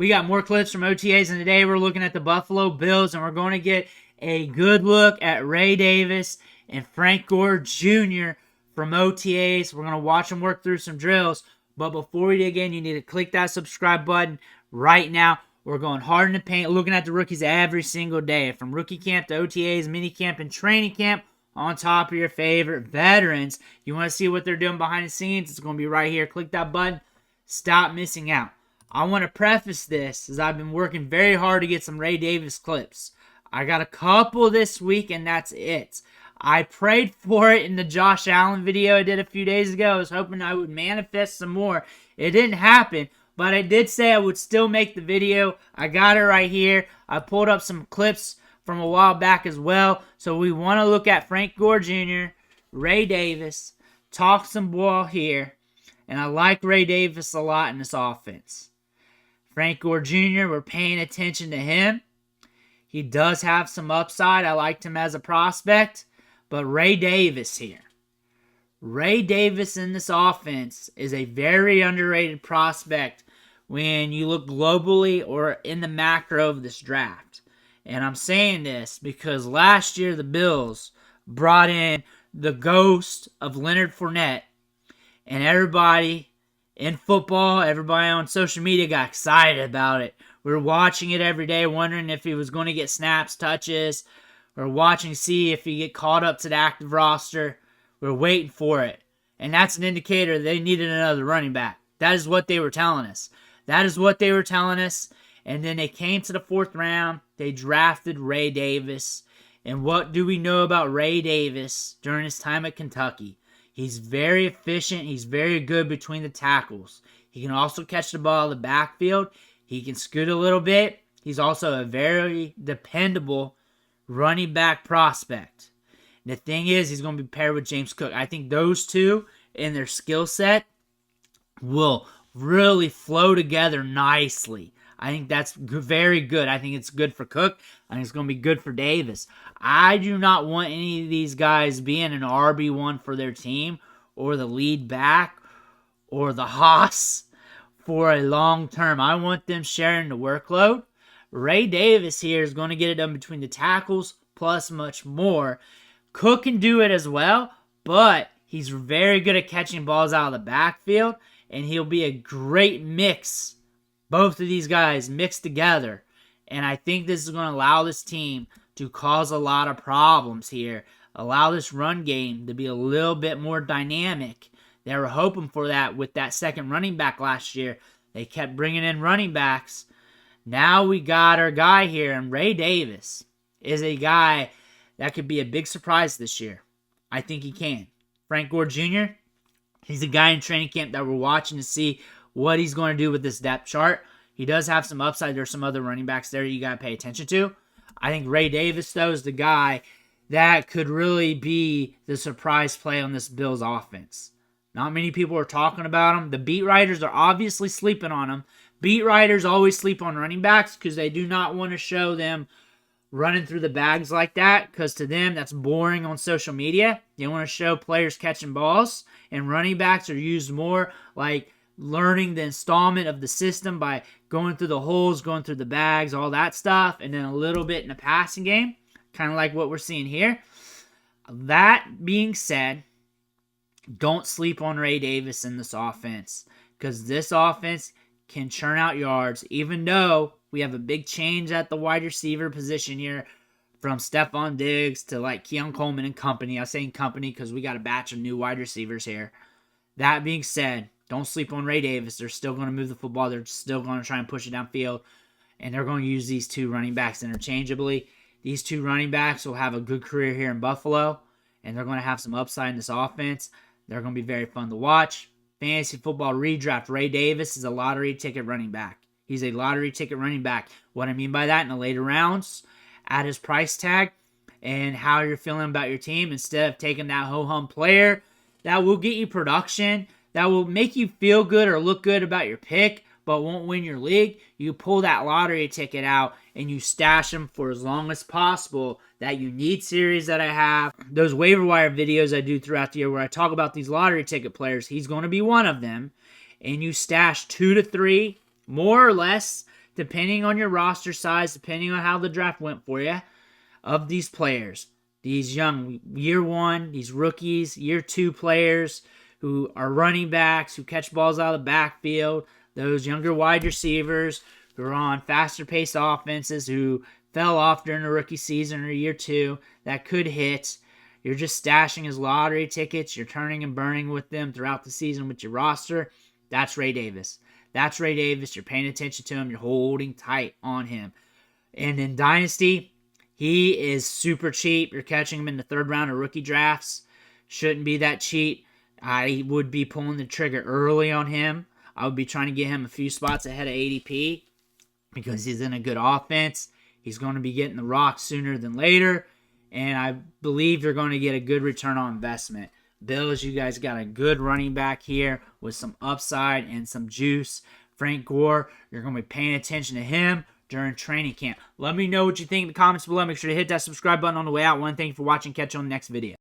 We got more clips from OTAs, and today we're looking at the Buffalo Bills, and we're going to get a good look at Ray Davis and Frank Gore Jr. from OTAs. We're going to watch them work through some drills, but before we dig in, you need to click that subscribe button right now. We're going hard in the paint, looking at the rookies every single day, from rookie camp to OTAs, mini camp, and training camp, on top of your favorite veterans. You want to see what they're doing behind the scenes? It's going to be right here. Click that button. Stop missing out. I want to preface this as I've been working very hard to get some Ray Davis clips. I got a couple this week, and that's it. I prayed for it in the Josh Allen video I did a few days ago. I was hoping I would manifest some more. It didn't happen, but I did say I would still make the video. I got it right here. I pulled up some clips from a while back as well. So we want to look at Frank Gore Jr., Ray Davis, talk some ball here. And I like Ray Davis a lot in this offense. Frank Gore Jr., we're paying attention to him. He does have some upside. I liked him as a prospect. But Ray Davis here. Ray Davis in this offense is a very underrated prospect when you look globally or in the macro of this draft. And I'm saying this because last year the Bills brought in the ghost of Leonard Fournette. And everybody in football, everybody on social media got excited about it. We were watching it every day, wondering if he was going to get snaps, touches. We were watching to see if he get caught up to the active roster. We were waiting for it. And that's an indicator they needed another running back. That is what they were telling us. That is what they were telling us. And then they came to the 4th round. They drafted Ray Davis. And what do we know about Ray Davis during his time at Kentucky? He's very efficient. He's very good between the tackles. He can also catch the ball in the backfield. He can scoot a little bit. He's also a very dependable running back prospect. And the thing is, he's going to be paired with James Cook. I think those two in their skill set will really flow together nicely. I think that's very good. I think it's good for Cook. I think it's going to be good for Davis. I do not want any of these guys being an RB1 for their team or the lead back or the Haas for a long term. I want them sharing the workload. Ray Davis here is going to get it done between the tackles plus much more. Cook can do it as well, but he's very good at catching balls out of the backfield, and he'll be a great mix. Both of these guys mixed together. And I think this is going to allow this team to cause a lot of problems here. Allow this run game to be a little bit more dynamic. They were hoping for that with that second running back last year. They kept bringing in running backs. Now we got our guy here, and Ray Davis is a guy that could be a big surprise this year. I think he can. Frank Gore Jr., he's a guy in training camp that we're watching to see what he's going to do with this depth chart. He does have some upside. There's some other running backs there you got to pay attention to. I think Ray Davis, though, is the guy that could really be the surprise play on this Bills offense. Not many people are talking about him. The beat writers are obviously sleeping on him. Beat writers always sleep on running backs because they do not want to show them running through the bags like that, because to them that's boring on social media. They want to show players catching balls, and running backs are used more like learning the installment of the system by going through the holes, going through the bags, all that stuff, and then a little bit in the passing game, kind of like what we're seeing here. That being said, don't sleep on Ray Davis in this offense, because this offense can churn out yards, even though we have a big change at the wide receiver position here from Stephon Diggs to like Keon Coleman and company. I'm saying company because we got a batch of new wide receivers here. That being said, don't sleep on Ray Davis. They're still going to move the football. They're still going to try and push it downfield. And they're going to use these two running backs interchangeably. These two running backs will have a good career here in Buffalo. And they're going to have some upside in this offense. They're going to be very fun to watch. Fantasy football redraft. Ray Davis is a lottery ticket running back. He's a lottery ticket running back. What I mean by that, in the later rounds, at his price tag, and how you're feeling about your team, instead of taking that ho-hum player that will get you production, that will make you feel good or look good about your pick, but won't win your league, you pull that lottery ticket out and you stash them for as long as possible. That you need series that I have, those waiver wire videos I do throughout the year where I talk about these lottery ticket players, he's going to be one of them. And you stash 2 to 3, more or less, depending on your roster size, depending on how the draft went for you, of these players, these young year one, these rookies, year two players who are running backs, who catch balls out of the backfield, those younger wide receivers who are on faster paced offenses, who fell off during the rookie season or year two, that could hit. You're just stashing as lottery tickets. You're turning and burning with them throughout the season with your roster. That's Ray Davis. That's Ray Davis. You're paying attention to him. You're holding tight on him. And in Dynasty, he is super cheap. You're catching him in the third round of rookie drafts. Shouldn't be that cheap. I would be pulling the trigger early on him. I would be trying to get him a few spots ahead of ADP because he's in a good offense. He's going to be getting the rock sooner than later. And I believe you're going to get a good return on investment. Bills, you guys got a good running back here with some upside and some juice. Frank Gore, you're going to be paying attention to him during training camp. Let me know what you think in the comments below. Make sure to hit that subscribe button on the way out. Thank you for watching. Catch you on the next video.